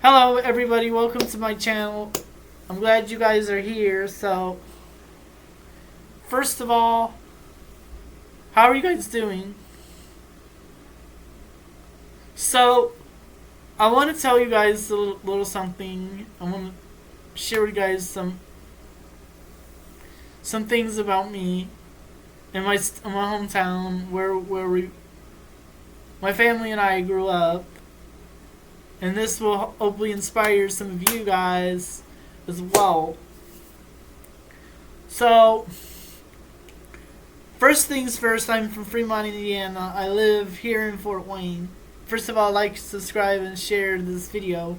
Hello everybody, welcome to my channel. I'm glad you guys are here. So, first of all, how are you guys doing? So, I want to tell you guys a little something. I want to share with you guys some things about me in my hometown where my family and I grew up. And this will hopefully inspire some of you guys as well. So, first things first, I'm from Fremont, Indiana. I live here in Fort Wayne. First of all, like, subscribe, and share this video.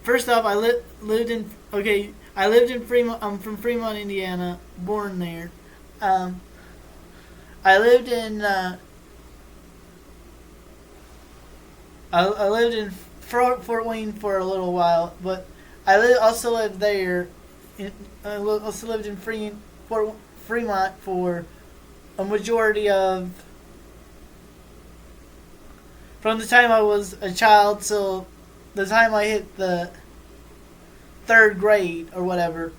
First off, I lived in Fremont. I'm from Fremont, Indiana, born there. I lived in I lived in Fort Wayne for a little while, but also lived there. I also lived in Fremont for a majority of from the time I was a child till the time I hit the third grade or whatever.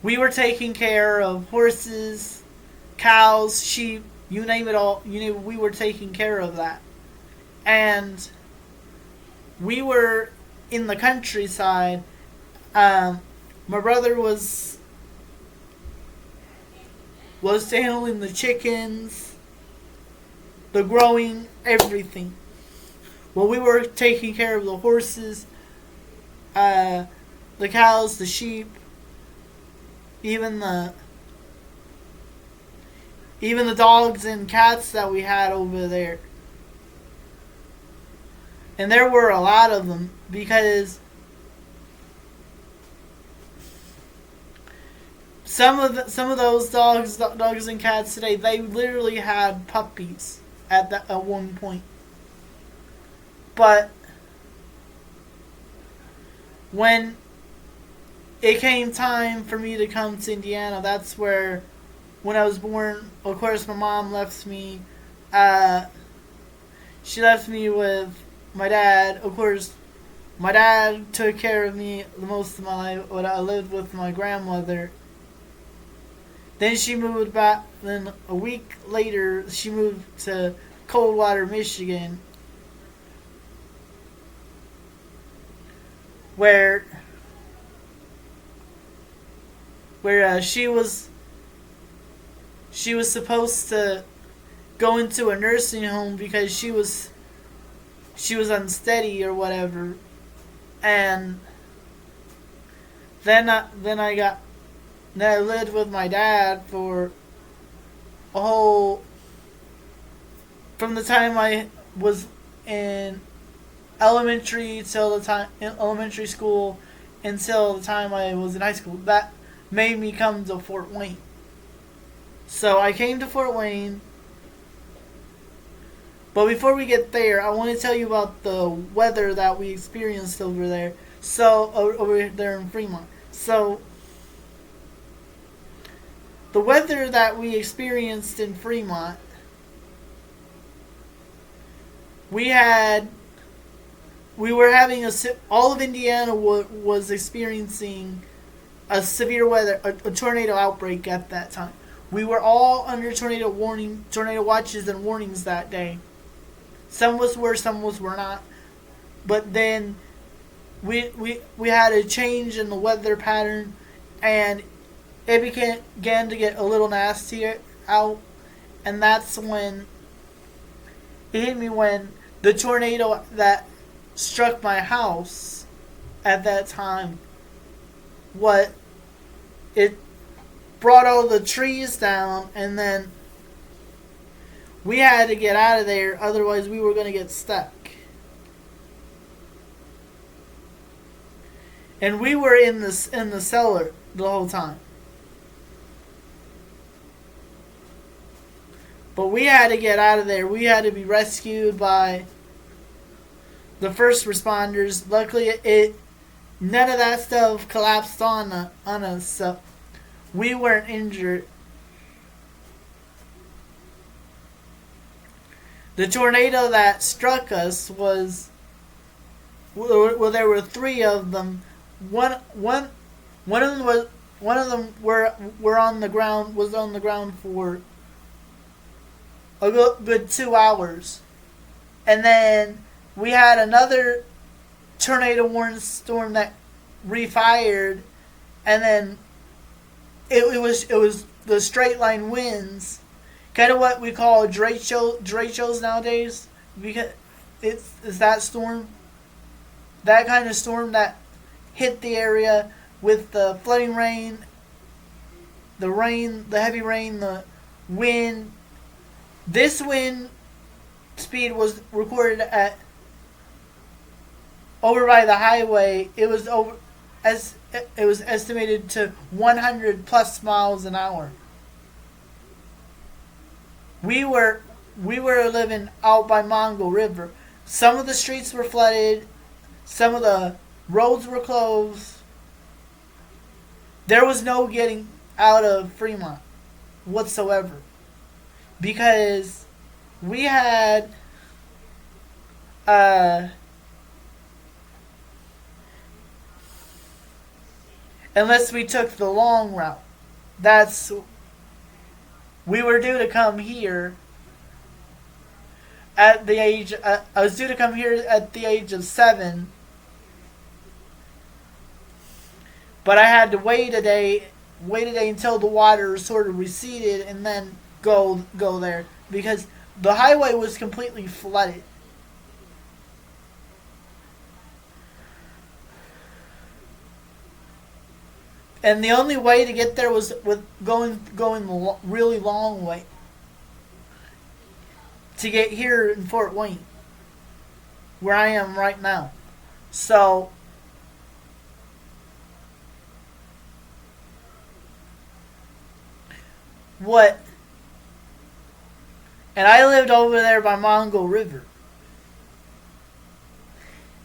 We were taking care of horses, cows, sheep, you name it all. We were taking care of that. And we were in the countryside. My brother was handling the chickens, the growing, everything. Well, we were taking care of the horses, the cows, the sheep, even the dogs and cats that we had over there. And there were a lot of them because some of those dogs and cats today, they literally had puppies at one point. But when it came time for me to come to Indiana, that's where, when I was born, of course, my mom left me. She left me with my dad. Of course, my dad took care of me the most of my life when I lived with my grandmother. Then she moved back. Then a week later, she moved to Coldwater, Michigan, where she was supposed to go into a nursing home because she was unsteady or whatever. And then I lived with my dad for from the time I was in elementary school until the time I was in high school. That made me come to Fort Wayne. So I came to Fort Wayne. But before we get there, I want to tell you about the weather that we experienced over there. So, over there in Fremont. So, the weather that we experienced in Fremont, all of Indiana was experiencing a severe weather, a tornado outbreak at that time. We were all under tornado watches and warnings that day. Some of us were, some of us were not. But then we had a change in the weather pattern, and it began to get a little nastier out. And that's when it hit me, when the tornado that struck my house at that time, it brought all the trees down, and then we had to get out of there, otherwise we were going to get stuck. And we were in the cellar the whole time. But we had to get out of there. We had to be rescued by the first responders. Luckily, none of that stuff collapsed on us, so we weren't injured. The tornado that struck us was Well, there were three of them. One one one of them was one of them were on the ground was on the ground for a good 2 hours, and then we had another tornado warning storm that refired, and then it was the straight line winds, kind of what we call derechos nowadays, because it's that storm, that kind of storm that hit the area with the flooding rain, the heavy rain, the wind. This wind speed was recorded at over by the highway. It was over as it was estimated to 100 plus miles an hour. We were living out by Mongo River. Some of the streets were flooded. Some of the roads were closed. There was no getting out of Fremont whatsoever, because we had unless we took the long route. That's we were due to come here at the age. I was due to come here at the age of 7, but I had to wait a day until the water sort of receded, and then go there, because the highway was completely flooded. And the only way to get there was with going the really long way to get here in Fort Wayne, where I am right now. So what? And I lived over there by Mongo River,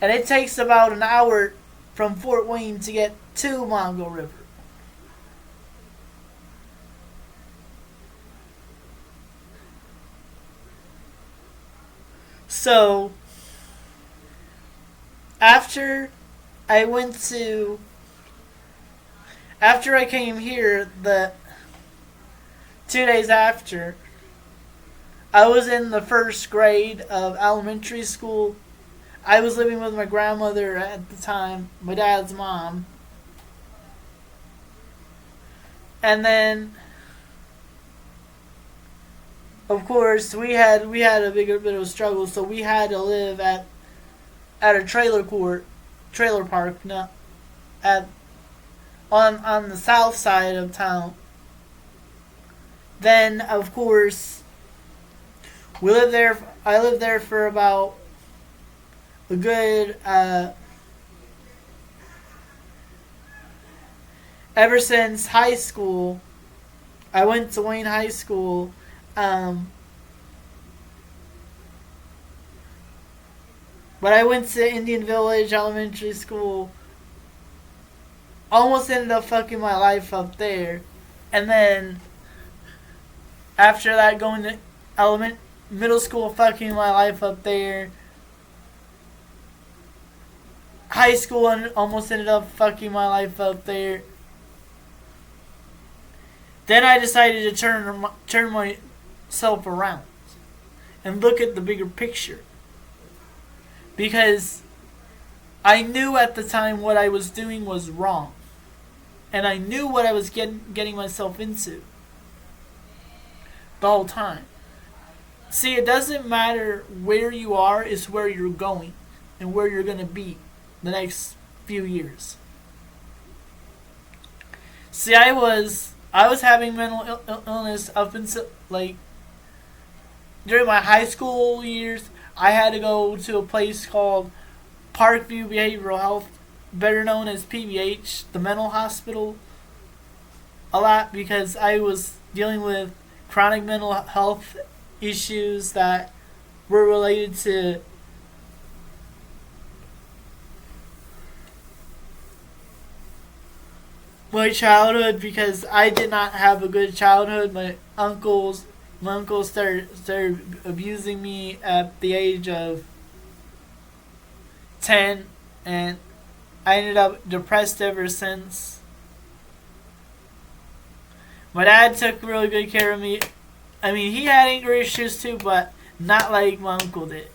and it takes about an hour from Fort Wayne to get to Mongo River. So, after I went to, after I came here, the 2 days after, I was in the first grade of elementary school. I was living with my grandmother at the time, my dad's mom. And then, of course, we had a bigger bit of a struggle, so we had to live at a trailer park, no, at on the south side of town. Then, of course, we lived there. I lived there for about a good ever since high school. I went to Wayne High School. But I went to Indian Village Elementary School. Almost ended up fucking my life up there. And then after that, going to middle school, fucking my life up there. High school, almost ended up fucking my life up there. Then I decided to turn myself around and look at the bigger picture, because I knew at the time what I was doing was wrong, and I knew what I was getting myself into the whole time. See, it doesn't matter where you are, it's where you're going and where you're going to be the next few years. See, I was having mental illness up until, like, during my high school years. I had to go to a place called Parkview Behavioral Health, better known as PBH, the mental hospital, a lot, because I was dealing with chronic mental health issues that were related to my childhood, because I did not have a good childhood. My uncles started abusing me at the age of 10, And I ended up depressed ever since. My dad took really good care of me. I mean, he had anger issues too, but not like my uncle did.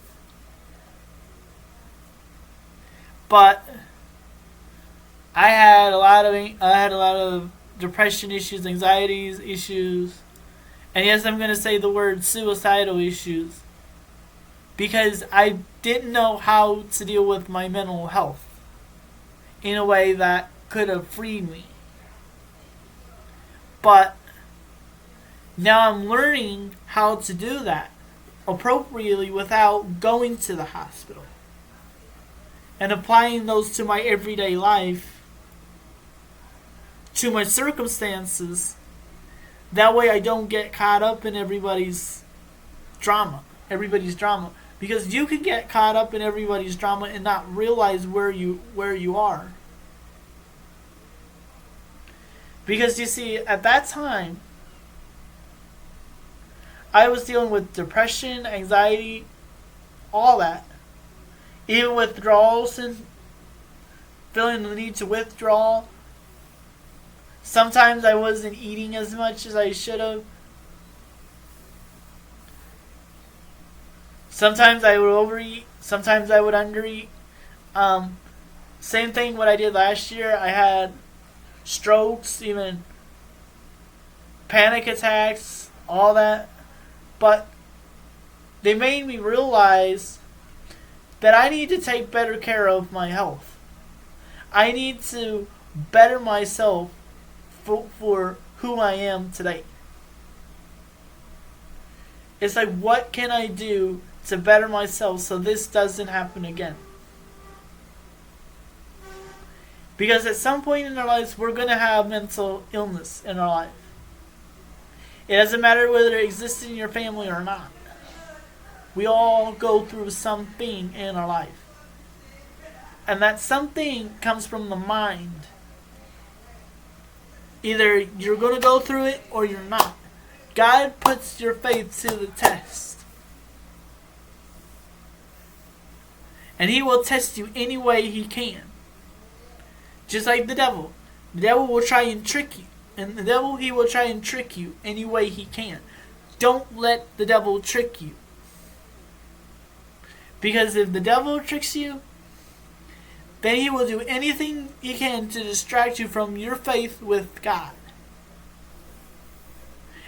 But I had a lot of depression issues, anxieties issues, and yes, I'm gonna say the word suicidal issues because I didn't know how to deal with my mental health in a way that could have freed me. But now I'm learning how to do that appropriately without going to the hospital and applying those to my everyday life, to my circumstances. That way I don't get caught up in everybody's drama. Because you can get caught up in everybody's drama and not realize where you are. Because you see, at that time, I was dealing with depression, anxiety, all that. Even withdrawals and feeling the need to withdraw. Sometimes I wasn't eating as much as I should have. Sometimes I would overeat. Sometimes I would undereat. Same thing what I did last year. I had strokes, even panic attacks, all that. But they made me realize that I need to take better care of my health. I need to better myself for who I am today. It's like, what can I do to better myself so this doesn't happen again? Because at some point in our lives, we're going to have mental illness in our life. It doesn't matter whether it exists in your family or not. We all go through something in our life. And that something comes from the mind. Either you're going to go through it or you're not. God puts your faith to the test. And He will test you any way He can. Just like the devil. The devil will try and trick you. And the devil, he will try and trick you any way he can. Don't let the devil trick you. Because if the devil tricks you, then he will do anything he can to distract you from your faith with God.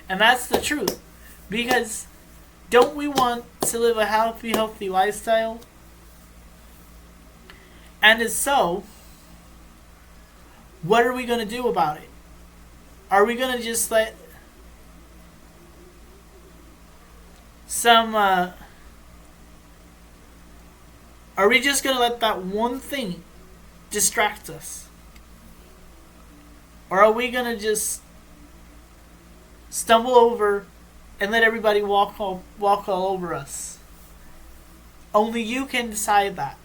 And that's the truth. Because don't we want to live a healthy lifestyle? And if so, what are we going to do about it? Are we going to just let are we just going to let that one thing distract us? Or are we going to just stumble over and let everybody walk all over us? Only you can decide that.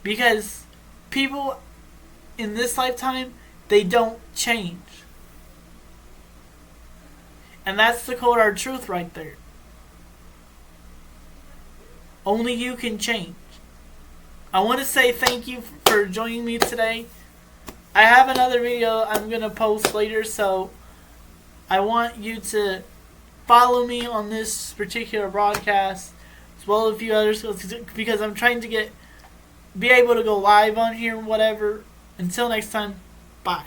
Because people in this lifetime, they don't change. And that's the cold hard truth right there. Only you can change. I want to say thank you for joining me today. I have another video I'm going to post later, so I want you to follow me on this particular broadcast, as well as a few others, because I'm trying to be able to go live on here and whatever. Until next time, bye.